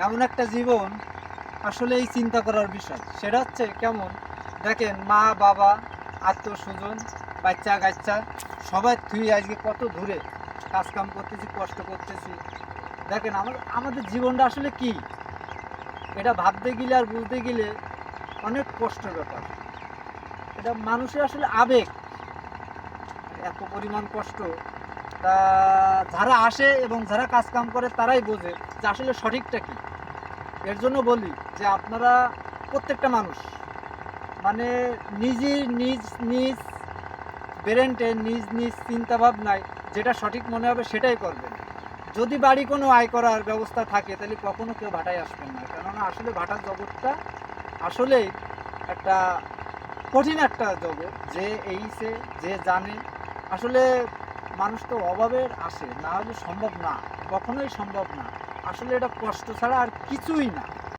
এমন একটা জীবন আসলে এই চিন্তা করার বিষয়। সেটা হচ্ছে কেমন, দেখেন মা বাবা আত্মীয় স্বজন বাচ্চা কাচ্চা সবাই থুই আজকে কত দূরে কাজকাম করতেছি, কষ্ট করতেছি। দেখেন আমাদের জীবনটা আসলে কি, এটা ভাবতে গেলে আর বুঝতে গেলে অনেক কষ্টের ব্যাপার। এটা মানুষের আসলে আবেগ, এত পরিমাণ কষ্ট। তা যারা আসে এবং যারা কাজকাম করে তারাই বোঝে যে আসলে সঠিকটা কি। এর জন্য বলি যে আপনারা প্রত্যেকটা মানুষ মানে নিজের নিজ নিজ ব্রেনটে নিজ নিজ চিন্তাভাবনায় যেটা সঠিক মনে হবে সেটাই করবেন। যদি বাড়ি কোনো আয় করার ব্যবস্থা থাকে তাহলে কখনো কেউ ভাটায় আসবেন না, কেননা আসলে ভাটার জগৎটা আসলেই একটা কঠিন একটা জগৎ। যে এইছে যে জানে আসলে মানুষ তো অভাবের আসে, না হলে সম্ভব না, কখনোই সম্ভব না। আসলে এটা কষ্ট ছাড়া আর কিছুই না।